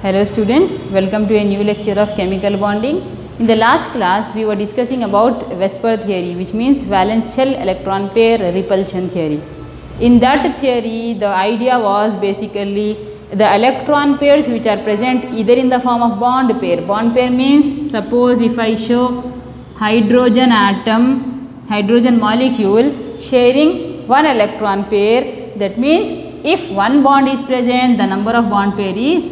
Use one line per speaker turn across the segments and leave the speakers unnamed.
Hello students, welcome to a new lecture of chemical bonding. In the last class, we were discussing about VSEPR theory, which means valence shell electron pair repulsion theory. In that theory, the idea was basically the electron pairs which are present either in the form of bond pair. Bond pair means, suppose if I show hydrogen atom, hydrogen molecule sharing one electron pair, that means if one bond is present, the number of bond pair is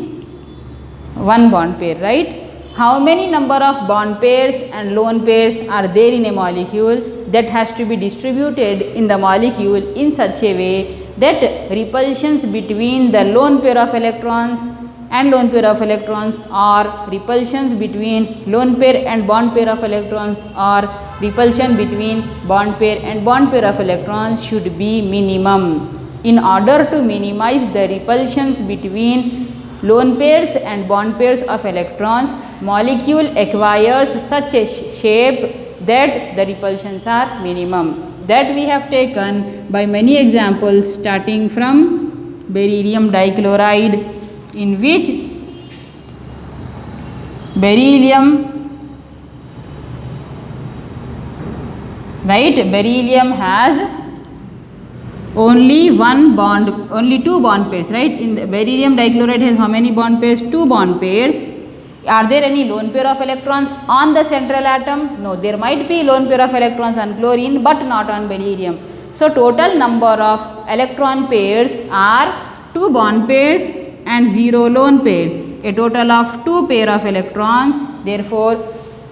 one bond pair, right? How many number of bond pairs and lone pairs are there in a molecule? That has to be distributed in the molecule in such a way that repulsions between the lone pair of electrons and lone pair of electrons, or repulsions between lone pair and bond pair of electrons, or repulsion between bond pair and bond pair of electrons should be minimum. In order to minimize the repulsions between lone pairs and bond pairs of electrons, molecule acquires such a shape that the repulsions are minimum. That we have taken by many examples, starting from beryllium dichloride, in which beryllium has only one bond, only two bond pairs, right? In the beryllium dichloride has how many bond pairs? Two bond pairs. Are there any lone pair of electrons on the central atom? No, there might be lone pair of electrons on chlorine, but not on beryllium. So total number of electron pairs are two bond pairs and zero lone pairs, a total of two pair of electrons. Therefore,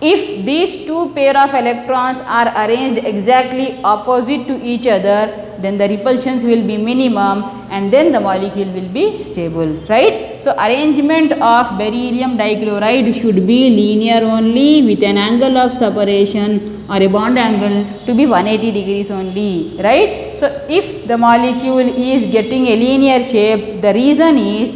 if these two pair of electrons are arranged exactly opposite to each other, then the repulsions will be minimum and then the molecule will be stable, right? So arrangement of beryllium dichloride should be linear only, with an angle of separation or a bond angle to be 180 degrees only, right? So if the molecule is getting a linear shape, the reason is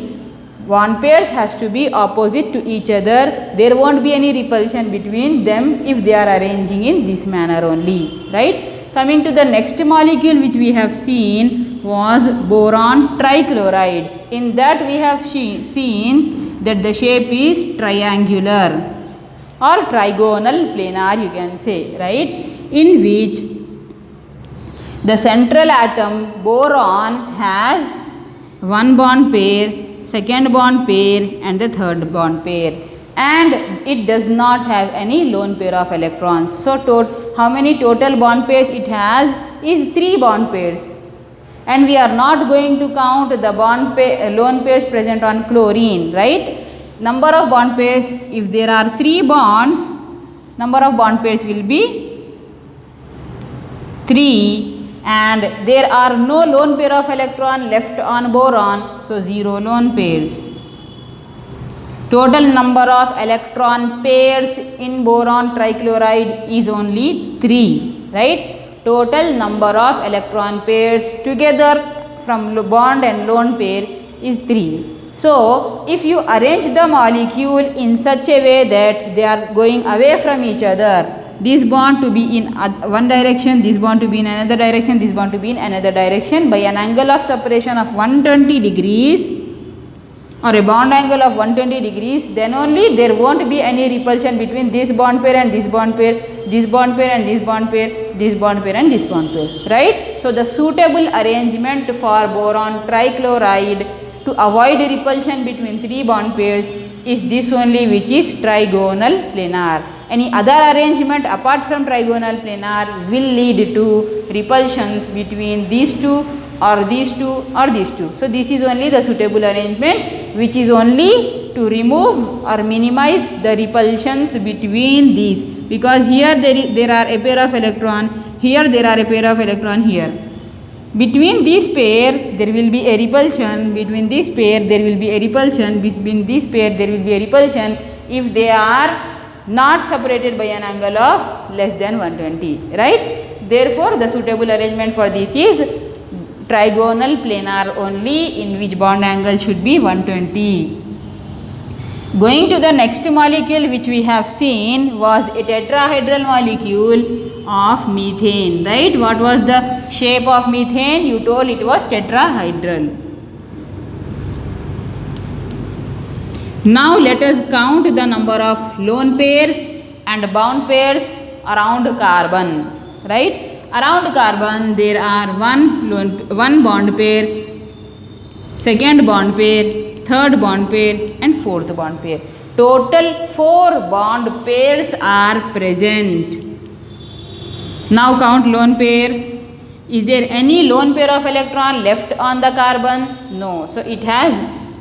bond pairs has to be opposite to each other. There won't be any repulsion between them if they are arranging in this manner only, right? Coming to the next molecule which we have seen was boron trichloride. In that we have seen that the shape is triangular or trigonal planar, you can say, right? In which the central atom boron has one bond pair, second bond pair and the third bond pair, and it does not have any lone pair of electrons. So how many total bond pairs it has is 3 bond pairs, and we are not going to count the lone pairs present on chlorine, right? Number of bond pairs, if there are 3 bonds, number of bond pairs will be 3, and there are no lone pair of electron left on boron, so 0 lone pairs. Total number of electron pairs in boron trichloride is only 3, right? Total number of electron pairs together from bond and lone pair is 3. So if you arrange the molecule in such a way that they are going away from each other, this bond to be in one direction, this bond to be in another direction, this bond to be in another direction, by an angle of separation of 120 degrees or a bond angle of 120 degrees, then only there won't be any repulsion between this bond pair and this bond pair, this bond pair and this bond pair, this bond pair and this bond pair, right? So the suitable arrangement for boron trichloride to avoid repulsion between 3 bond pairs is this only, which is trigonal planar. Any other arrangement apart from trigonal planar will lead to repulsions between these two or these two or these two. So this is only the suitable arrangement, which is only to remove or minimize the repulsions between these, because here there are a pair of electron, here there are a pair of electron here. Between this pair there will be a repulsion, between this pair there will be a repulsion, between this pair there will be a repulsion if they are not separated by an angle of less than 120, right? Therefore the suitable arrangement for this is trigonal planar only, in which bond angle should be 120. Going to the next molecule which we have seen was a tetrahedral molecule of methane, right? What was the shape of methane? You told it was tetrahedral. Now let us count the number of lone pairs and bond pairs around carbon. Right? Around carbon there are one bond pair, second bond pair, third bond pair and fourth bond pair. Total 4 bond pairs are present. Now count lone pair. Is there any lone pair of electron left on the carbon? No. So it has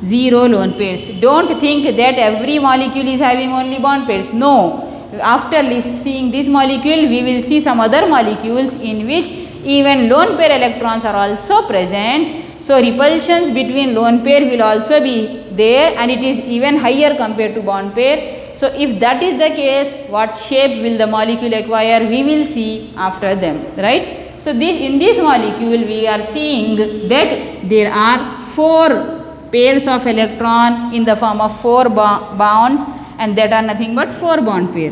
0 lone pairs. Don't think that every molecule is having only bond pairs. No. After seeing this molecule, we will see some other molecules in which even lone pair electrons are also present. So repulsions between lone pair will also be there, and it is even higher compared to bond pair. So if that is the case, what shape will the molecule acquire? We will see after them, right? So in this molecule we are seeing that there are 4 pairs of electron in the form of 4 bonds, and that are nothing but 4 bond pair.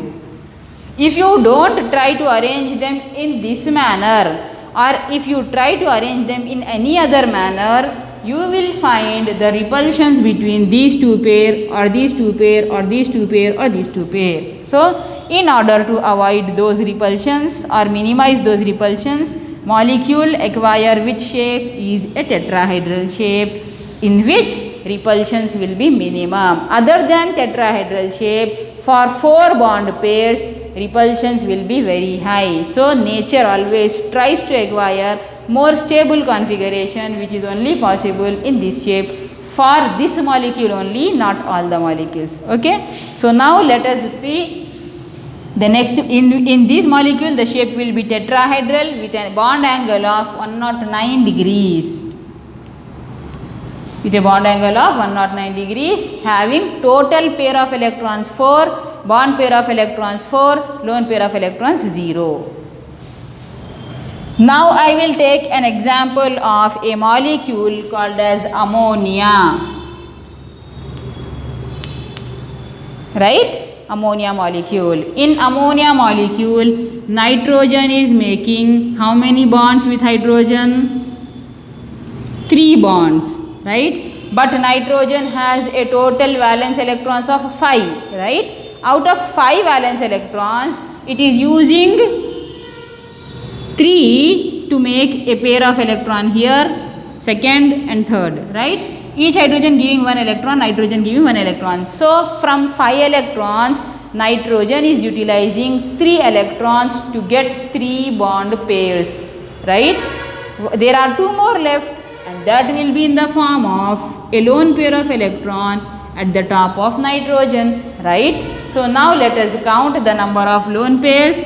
If you don't try to arrange them in this manner, or if you try to arrange them in any other manner, you will find the repulsions between these 2 pair or these 2 pair or these 2 pair or these 2 pair. So in order to avoid those repulsions or minimize those repulsions, molecule acquire which shape? Is a tetrahedral shape, in which repulsions will be minimum. Other than tetrahedral shape, for 4 bond pairs, repulsions will be very high. So nature always tries to acquire more stable configuration, which is only possible in this shape for this molecule only, not all the molecules. Okay. So now let us see the next. In this molecule, the shape will be tetrahedral with a bond angle of 109 degrees. With a bond angle of 109 degrees, having total pair of electrons 4, bond pair of electrons 4, lone pair of electrons 0. Now I will take an example of a molecule called as ammonia. Right? Ammonia molecule. In ammonia molecule, nitrogen is making how many bonds with hydrogen? 3 bonds. Right? But nitrogen has a total valence electrons of 5. Right? Out of 5 valence electrons, it is using 3 to make a pair of electron here, second and third, right? Each hydrogen giving 1 electron, nitrogen giving 1 electron. So from 5 electrons, nitrogen is utilizing 3 electrons to get 3 bond pairs, right? There are 2 more left, and that will be in the form of a lone pair of electron at the top of nitrogen, right? So now let us count the number of lone pairs,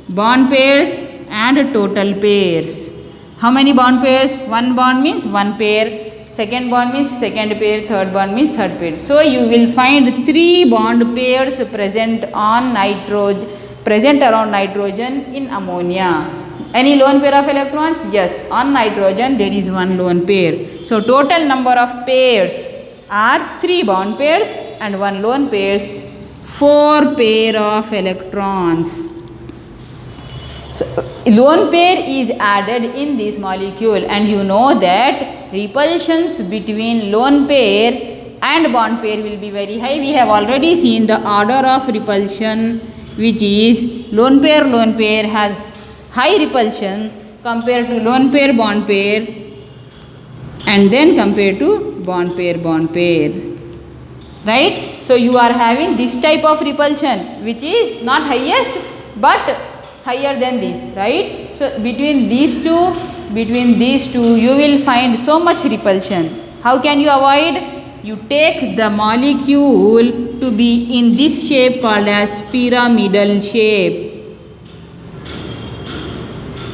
bond pairs and total pairs. How many bond pairs? 1 bond means 1 pair, second bond means second pair, third bond means third pair. So you will find 3 bond pairs present on around nitrogen in ammonia. Any lone pair of electrons? Yes, on nitrogen there is 1 lone pair. So total number of pairs are 3 bond pairs and 1 lone pairs, 4 pair of electrons. So lone pair is added in this molecule, and you know that repulsions between lone pair and bond pair will be very high. We have already seen the order of repulsion, which is lone pair has high repulsion compared to lone pair bond pair, and then compared to bond pair, right? So you are having this type of repulsion, which is not highest but higher than this, right? So between these two you will find so much repulsion. How can you avoid? You take the molecule to be in this shape called as pyramidal shape,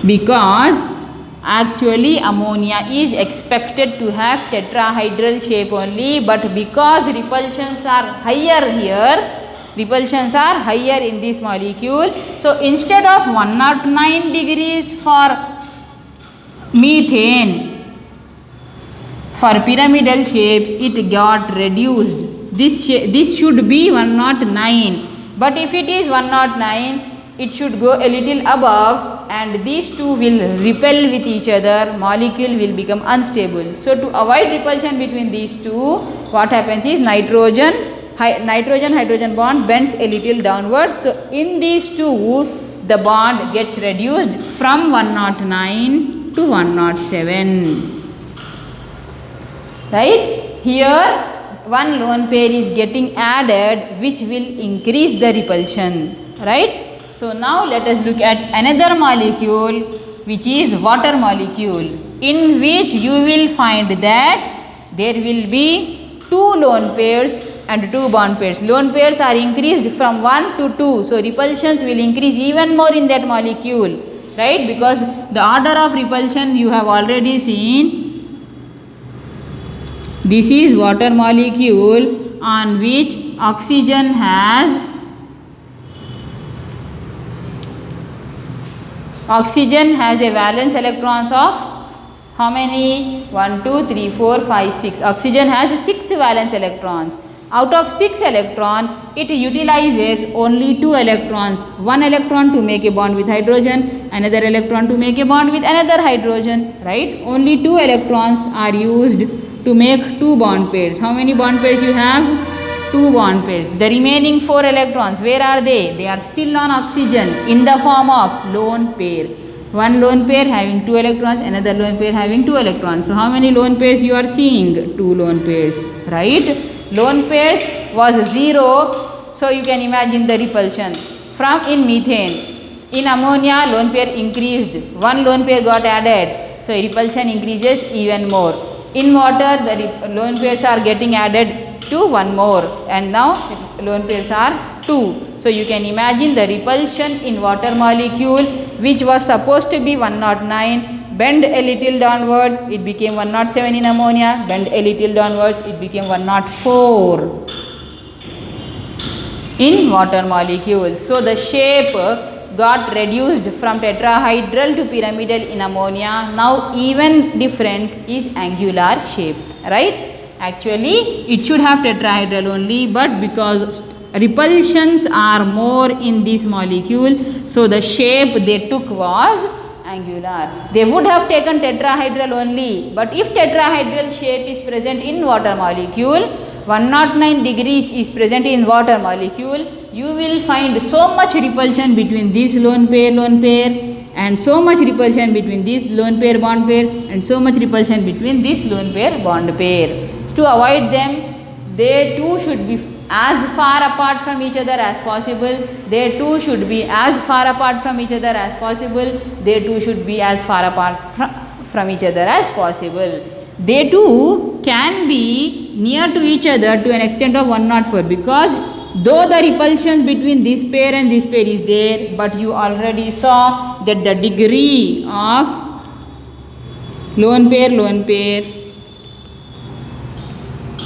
because actually ammonia is expected to have tetrahedral shape only, but because repulsions are higher here, repulsions are higher in this molecule. So instead of 109 degrees for methane, for pyramidal shape it got reduced. This should be 109, but if it is 109, it should go a little above, and these two will repel with each other, molecule will become unstable. So to avoid repulsion between these two, what happens is nitrogen nitrogen-hydrogen bond bends a little downwards. So in these two, the bond gets reduced from 109 to 107. Right? Here one lone pair is getting added, which will increase the repulsion. Right? So now let us look at another molecule, which is water molecule, in which you will find that there will be two lone pairs and two bond pairs. Lone pairs are increased from 1 to 2. So repulsions will increase even more in that molecule. Right? Because the order of repulsion you have already seen. This is water molecule on which oxygen has a valence electrons of how many? 1, 2, 3, 4, 5, 6. Oxygen has 6 valence electrons. Out of 6 electrons, it utilizes only 2 electrons. 1 electron to make a bond with hydrogen, another electron to make a bond with another hydrogen. Right? Only 2 electrons are used to make 2 bond pairs. How many bond pairs you have? 2 bond pairs. The remaining 4 electrons, where are they? They are still on oxygen in the form of lone pair. One lone pair having 2 electrons, another lone pair having 2 electrons. So how many lone pairs you are seeing? 2 lone pairs. Right? Lone pairs was 0. So you can imagine the repulsion. From in methane, in ammonia lone pair increased. One lone pair got added. So repulsion increases even more. In water, the lone pairs are getting added to one more, and now lone pairs are 2. So you can imagine the repulsion in water molecule, which was supposed to be 109, bend a little downwards, it became 107 in ammonia, bend a little downwards, it became 104 in water molecules. So the shape got reduced from tetrahedral to pyramidal in ammonia. Now even different is angular shape. Right? Actually it should have tetrahedral only, but because repulsions are more in this molecule, so the shape they took was angular. They would have taken tetrahedral only, but if tetrahedral shape is present in water molecule, 109 degrees is present in water molecule, you will find so much repulsion between this lone pair and so much repulsion between this lone pair bond pair and so much repulsion between this lone pair bond pair. To avoid them, they two should be as far apart from each other as possible. They two should be as far apart from each other as possible. They two should be as far apart from each other as possible. They two can be near to each other to an extent of 104, because though the repulsions between this pair and this pair is there, but you already saw that the degree of lone pair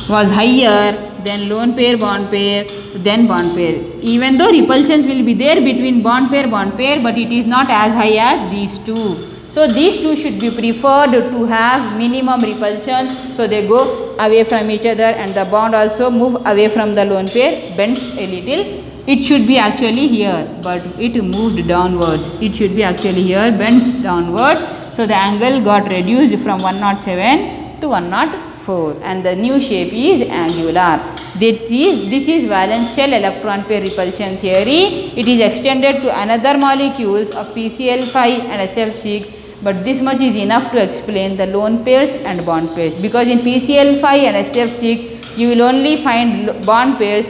was higher than lone pair bond pair then bond pair. Even though repulsions will be there between bond pair, but it is not as high as these two. So these two should be preferred to have minimum repulsion, so they go away from each other, and the bond also move away from the lone pair, bends a little. It should be actually here, but it moved downwards. It should be actually here, bends downwards. So the angle got reduced from 107 to 104, and the new shape is angular. This is valence shell electron pair repulsion theory. It is extended to another molecules of PCl5 and SF6. But this much is enough to explain the lone pairs and bond pairs, because in PCl5 and SF6 you will only find bond pairs.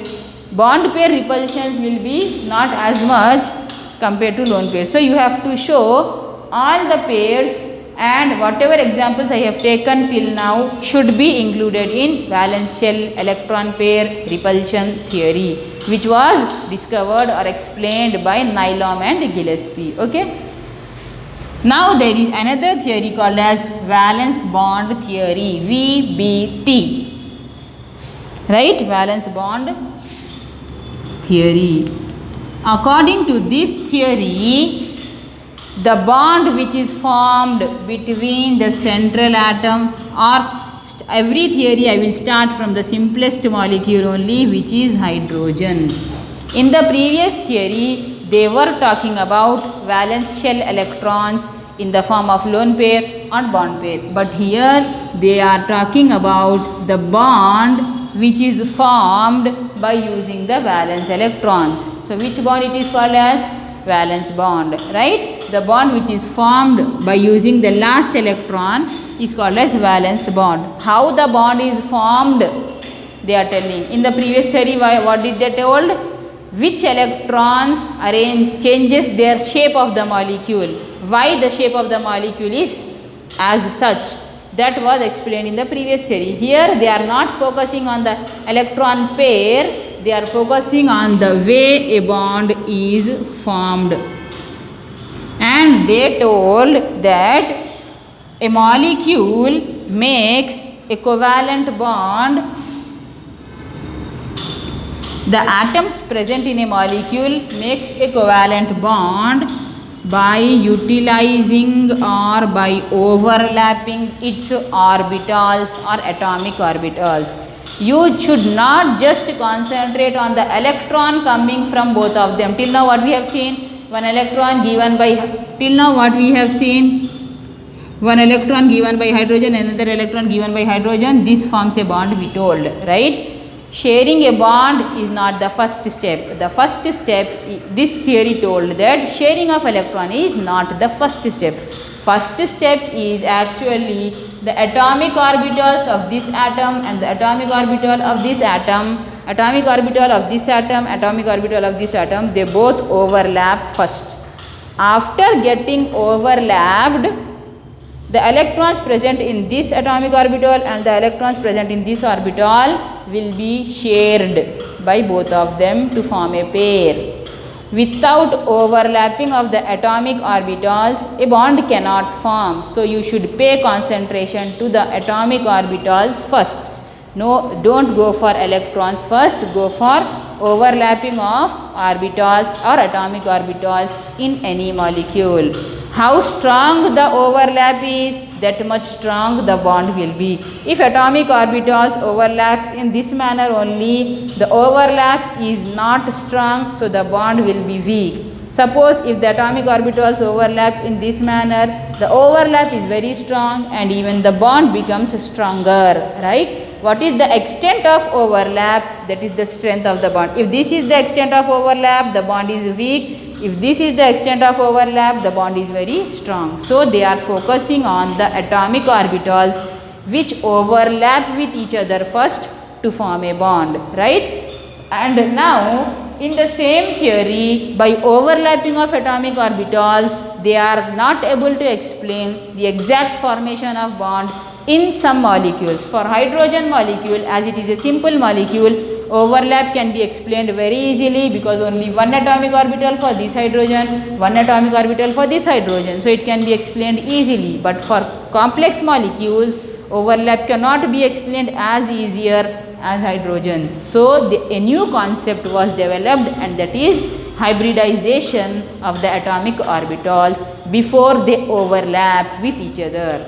Bond pair repulsions will be not as much compared to lone pairs. So you have to show all the pairs, and whatever examples I have taken till now should be included in valence shell electron pair repulsion theory, which was discovered or explained by Nylom and Gillespie. Okay. Now there is another theory called as valence bond theory, VBT. Right? Valence bond theory. According to this theory, the bond which is formed between the central atom, or every theory I will start from the simplest molecule only, which is hydrogen. In the previous theory, they were talking about valence shell electrons in the form of lone pair or bond pair, but here they are talking about the bond which is formed by using the valence electrons. So which bond it is called as? Valence bond, right? The bond which is formed by using the last electron is called as valence bond. How the bond is formed? They are telling. In the previous theory, what did they told? Which electrons changes their shape of the molecule. Why the shape of the molecule is as such. That was explained in the previous theory. Here they are not focusing on the electron pair, they are focusing on the way a bond is formed. And they told that a molecule makes a covalent bond. The atoms present in a molecule makes a covalent bond by utilizing or by overlapping its orbitals or atomic orbitals. You should not just concentrate on the electron coming from both of them. Till now what we have seen? One electron given by, till now what we have seen? One electron given by hydrogen, another electron given by hydrogen. This forms a bond, we told, right? Sharing a bond is not the first step. The first step, this theory told that sharing of electron is not the first step. First step is actually the atomic orbitals of this atom and the atomic orbital of this atom, atomic orbital of this atom, atomic orbital of this atom, they both overlap first. After getting overlapped, the electrons present in this atomic orbital and the electrons present in this orbital will be shared by both of them to form a pair. Without overlapping of the atomic orbitals, a bond cannot form. So you should pay concentration to the atomic orbitals first. No, don't go for electrons first, go for overlapping of orbitals or atomic orbitals in any molecule. How strong the overlap is, that much strong the bond will be. If atomic orbitals overlap in this manner only, the overlap is not strong, so the bond will be weak. Suppose if the atomic orbitals overlap in this manner, the overlap is very strong and even the bond becomes stronger, right? What is the extent of overlap? That is the strength of the bond. If this is the extent of overlap, the bond is weak. If this is the extent of overlap, the bond is very strong. So they are focusing on the atomic orbitals which overlap with each other first to form a bond, right? And now in the same theory, by overlapping of atomic orbitals, they are not able to explain the exact formation of bond in some molecules. For hydrogen molecule, as it is a simple molecule, overlap can be explained very easily because only one atomic orbital for this hydrogen, one atomic orbital for this hydrogen. So it can be explained easily. But for complex molecules, overlap cannot be explained as easier as hydrogen. So a new concept was developed, and that is hybridization of the atomic orbitals before they overlap with each other,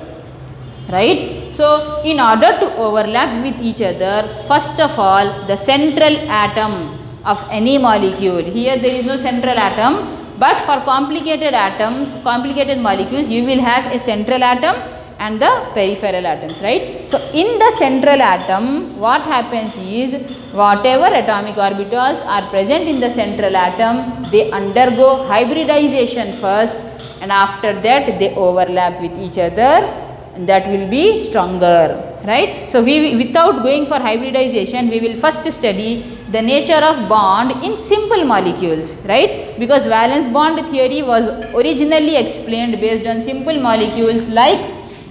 right? So in order to overlap with each other, first of all, the central atom of any molecule, here there is no central atom, but for complicated atoms, complicated molecules, you will have a central atom and the peripheral atoms, right? So in the central atom, what happens is, whatever atomic orbitals are present in the central atom, they undergo hybridization first, and after that they overlap with each other, and that will be stronger, right? So without going for hybridization, we will first study the nature of bond in simple molecules, right? Because valence bond theory was originally explained based on simple molecules like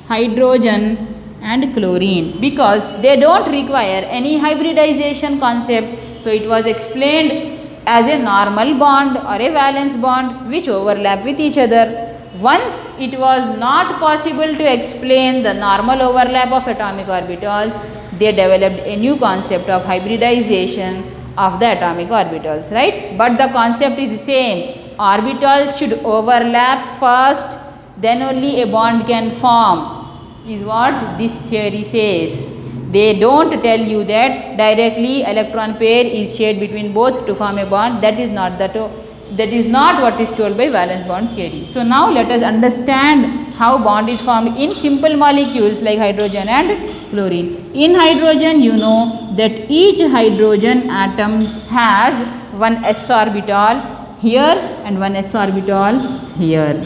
hydrogen and chlorine, because they don't require any hybridization concept. So it was explained as a normal bond or a valence bond which overlap with each other. Once it was not possible to explain the normal overlap of atomic orbitals, they developed a new concept of hybridization of the atomic orbitals, right? But the concept is the same. Orbitals should overlap first, then only a bond can form, is what this theory says. They don't tell you that directly electron pair is shared between both to form a bond. That is not what is told by valence bond theory. So now let us understand how bond is formed in simple molecules like hydrogen and chlorine. In hydrogen, you know that each hydrogen atom has one s orbital here and one s orbital here,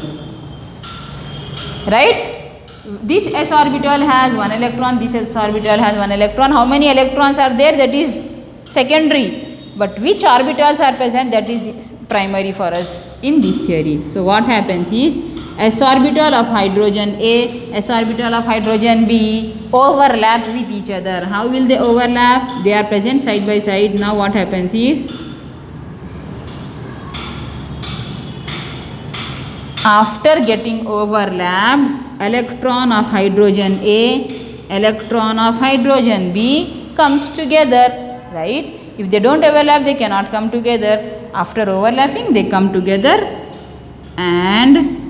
right? This s orbital has one electron, this s orbital has one electron. How many electrons are there? That is secondary. But which orbitals are present? That is primary for us in this theory. So what happens is s orbital of hydrogen A, s orbital of hydrogen B overlap with each other. How will they overlap? They are present side by side. Now what happens is, after getting overlapped, electron of hydrogen A, electron of hydrogen B comes together, right? If they don't overlap, they cannot come together. After overlapping, they come together, and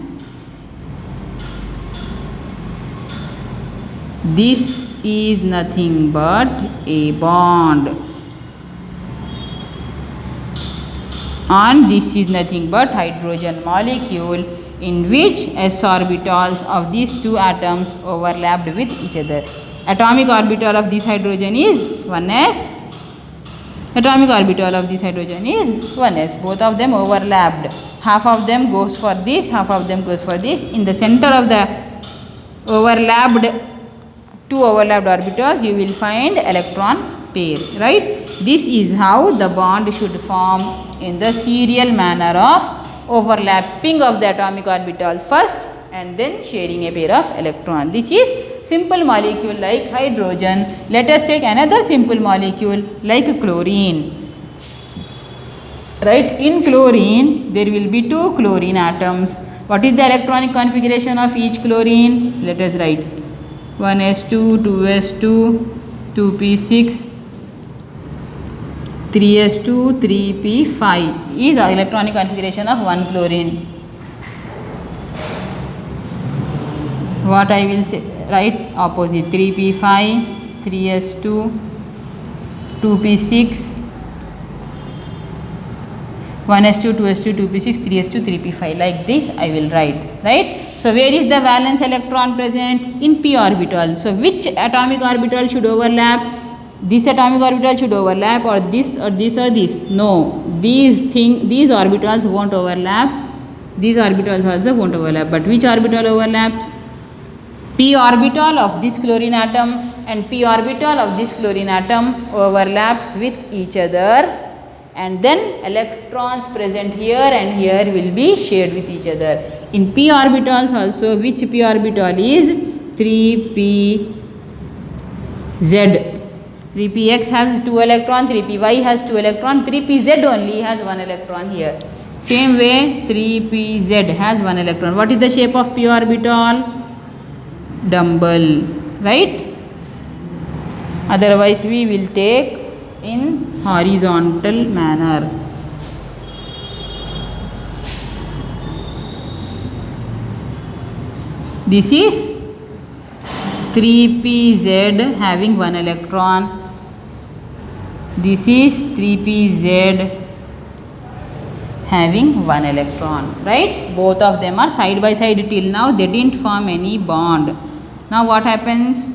this is nothing but a bond, and this is nothing but hydrogen molecule in which s orbitals of these two atoms overlapped with each other. Atomic orbital of this hydrogen is 1s. Atomic orbital of this hydrogen is 1s. Both of them overlapped. Half of them goes for this, half of them goes for this. In the center of the two overlapped orbitals, you will find electron pair, right? This is how the bond should form in the serial manner of overlapping of the atomic orbitals first and then sharing a pair of electrons. This is simple molecule like hydrogen. Let us take another simple molecule like chlorine. Right? In chlorine, there will be two chlorine atoms. What is the electronic configuration of each chlorine? Let us write 1s2, 2s2, 2p6, 3s2, 3p5 is electronic configuration of one chlorine. What I will say, right? Opposite, 3p5, 3s2, 2p6, 1s2, 2s2, 2p6, 3s2, 3p5. Like this I will write, right? So where is the valence electron present? In p orbital. So which atomic orbital should overlap? This atomic orbital should overlap, or this or this or this? No, these orbitals won't overlap. These orbitals also won't overlap. But which orbital overlaps? P orbital of this chlorine atom and p orbital of this chlorine atom overlaps with each other, and then electrons present here and here will be shared with each other. In p orbitals also, which p orbital is? 3pz. 3px has 2 electron, 3py has 2 electron, 3pz only has 1 electron here. Same way 3pz has 1 electron. What is the shape of p orbital? Dumbbell, right? Otherwise we will take in horizontal manner. This is 3pz having 1 electron. This is 3pz having 1 electron, right? Both of them are side by side till now. They didn't form any bond. Now what happens?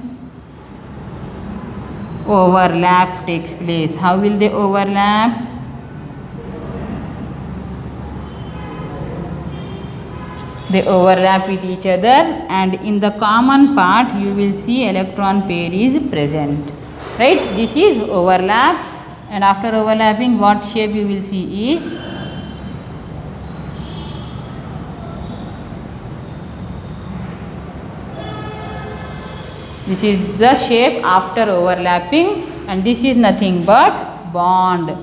Overlap takes place. How will they overlap? They overlap with each other, and in the common part you will see electron pair is present, right? This is overlap, and after overlapping what shape you will see is this is the shape after overlapping, and this is nothing but bond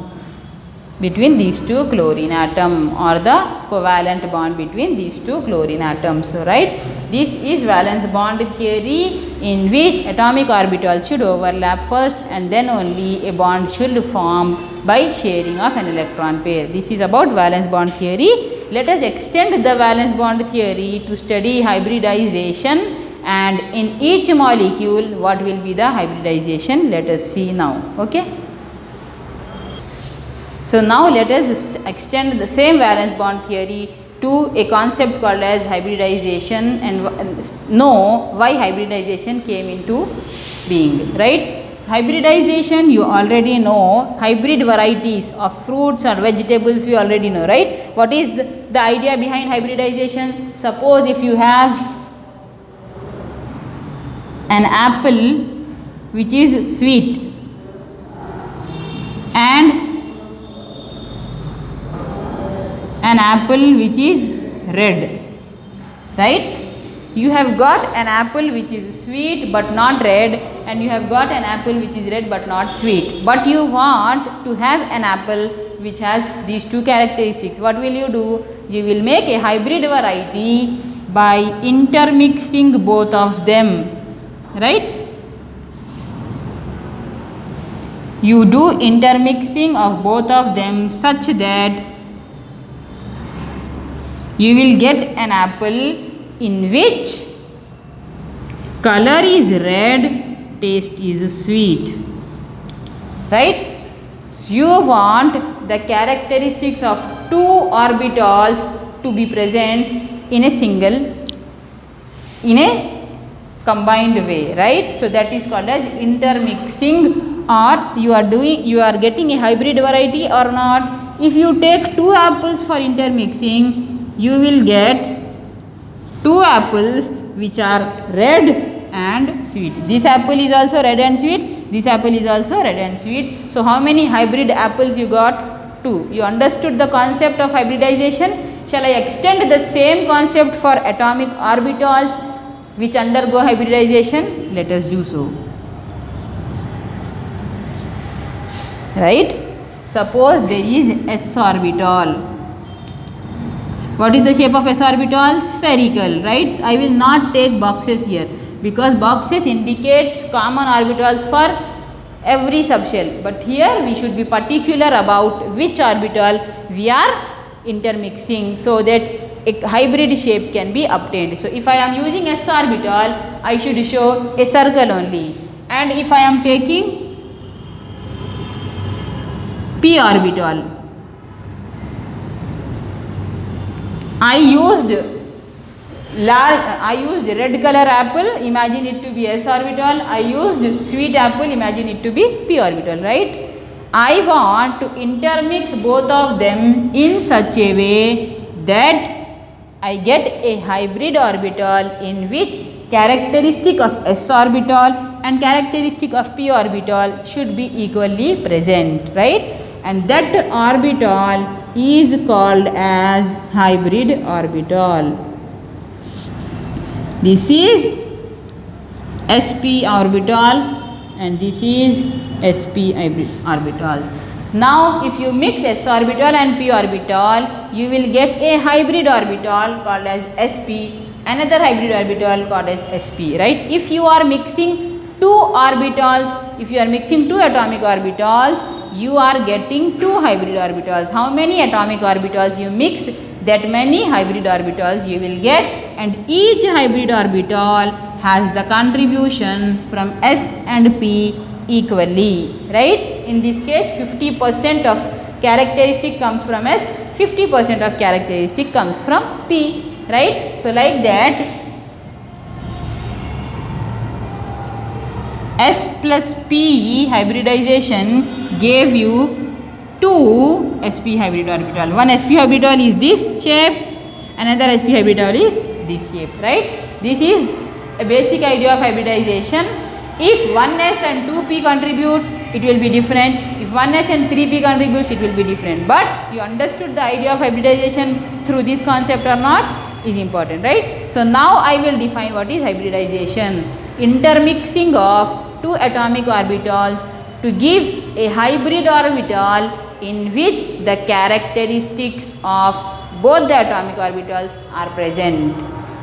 between these two chlorine atom, or the covalent bond between these two chlorine atoms. So, right, this is valence bond theory, in which atomic orbitals should overlap first and then only a bond should form by sharing of an electron pair. This is about valence bond theory. Let us extend the valence bond theory to study hybridization, and in each molecule what will be the hybridization, let us see now. Okay. So now let us extend the same valence bond theory to a concept called as hybridization and know why hybridization came into being, right? Hybridization, you already know. Hybrid varieties of fruits or vegetables, we already know, right? What is the idea behind hybridization? Suppose if you have an apple which is sweet and an apple which is red, right? You have got an apple which is sweet but not red, and you have got an apple which is red but not sweet. But you want to have an apple which has these two characteristics. What will you do? You will make a hybrid variety by intermixing both of them, right? You do intermixing of both of them such that you will get an apple in which color is red, taste is sweet, right? So you want the characteristics of two orbitals to be present in a combined way, right? So that is called as intermixing, or you are getting a hybrid variety or not. If you take two apples for intermixing, you will get two apples which are red and sweet. This apple is also red and sweet. This apple is also red and sweet. So how many hybrid apples you got? Two. You understood the concept of hybridization. Shall I extend the same concept for atomic orbitals which undergo hybridization? Let us do so. Right? Suppose there is s orbital. What is the shape of s orbital? Spherical, right? I will not take boxes here because boxes indicates common orbitals for every subshell. But here we should be particular about which orbital we are intermixing so that a hybrid shape can be obtained. So if I am using s orbital, I should show a circle only. And if I am taking p orbital, I used red color apple, imagine it to be s orbital. I used sweet apple, imagine it to be p orbital, right? I want to intermix both of them in such a way that I get a hybrid orbital in which characteristic of s orbital and characteristic of p orbital should be equally present, right? And that orbital is called as hybrid orbital. This is sp orbital and this is sp hybrid orbital. Now if you mix s orbital and p orbital, you will get a hybrid orbital called as sp, another hybrid orbital called as sp, right? If you are mixing two orbitals, if you are mixing two atomic orbitals, you are getting two hybrid orbitals. How many atomic orbitals you mix, that many hybrid orbitals you will get, and each hybrid orbital has the contribution from s and p equally, right? In this case 50% of characteristic comes from s, 50% of characteristic comes from p, right? So like that s plus p hybridization gave you two sp hybrid orbital. One sp orbital is this shape, another sp orbital is this shape, right? This is a basic idea of hybridization. If 1s and 2p contribute, it will be different. If 1s and 3p contributes, it will be different. But you understood the idea of hybridization through this concept or not is important, right? So now I will define what is hybridization. Intermixing of two atomic orbitals to give a hybrid orbital in which the characteristics of both the atomic orbitals are present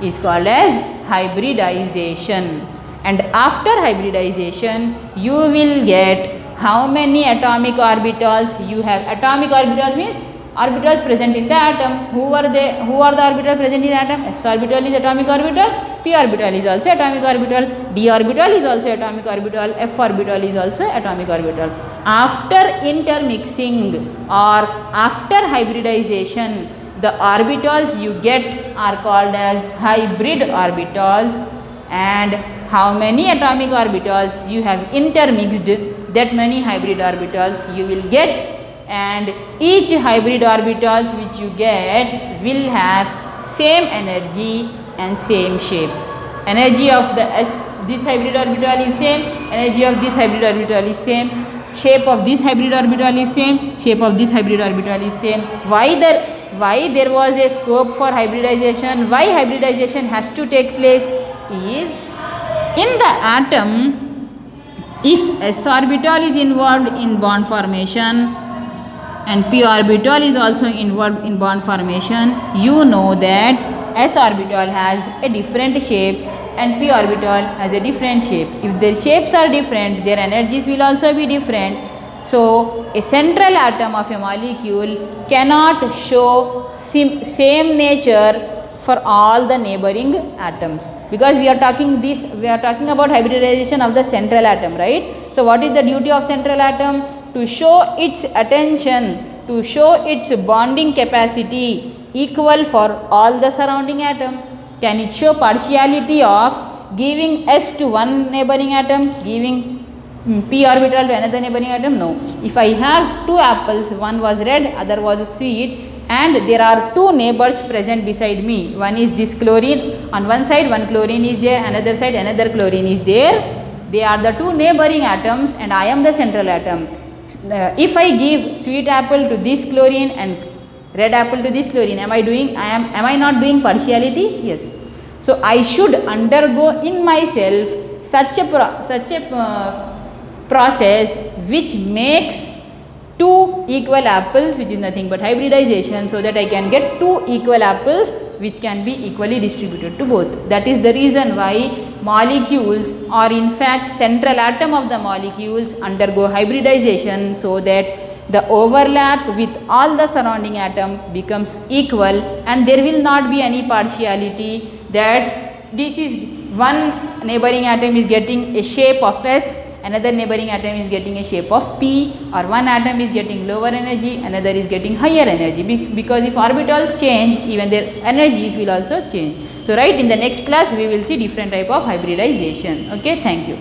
is called as hybridization. And after hybridization, you will get how many atomic orbitals you have. Atomic orbitals means orbitals present in the atom. Who are they? Who are the orbitals present in the atom? S orbital is atomic orbital, p orbital is also atomic orbital, d orbital is also atomic orbital, f orbital is also atomic orbital. After intermixing or after hybridization, the orbitals you get are called as hybrid orbitals, and how many atomic orbitals you have intermixed, that many hybrid orbitals you will get, and each hybrid orbitals which you get will have same energy and same shape. Energy of this hybrid orbital is same, energy of this hybrid orbital is same, shape of this hybrid orbital is same, shape of this hybrid orbital is same. Why there was a scope for hybridization, why hybridization has to take place is, in the atom, if s orbital is involved in bond formation and p orbital is also involved in bond formation, you know that s orbital has a different shape and p orbital has a different shape. If their shapes are different, their energies will also be different. So a central atom of a molecule cannot show same nature for all the neighboring atoms, because we are talking about hybridization of the central atom, right? So what is the duty of central atom? To show its attention, to show its bonding capacity equal for all the surrounding atom. Can it show partiality of giving S to one neighboring atom, giving p orbital to another neighboring atom? No. If I have two apples, one was red, other was sweet, and there are two neighbors present beside me. One is this chlorine, on one side one chlorine is there, another side another chlorine is there. They are the two neighboring atoms and I am the central atom. If I give sweet apple to this chlorine and red apple to this chlorine, am I not doing partiality? Yes. So I should undergo in myself such a process which makes two equal apples, which is nothing but hybridization, so that I can get two equal apples which can be equally distributed to both. That is the reason why molecules, or in fact central atom of the molecules, undergo hybridization, so that the overlap with all the surrounding atom becomes equal and there will not be any partiality, that this is one neighboring atom is getting a shape of S, another neighboring atom is getting a shape of P, or one atom is getting lower energy, another is getting higher energy, because if orbitals change, even their energies will also change. So right, in the next class we will see different type of hybridization. Okay, thank you.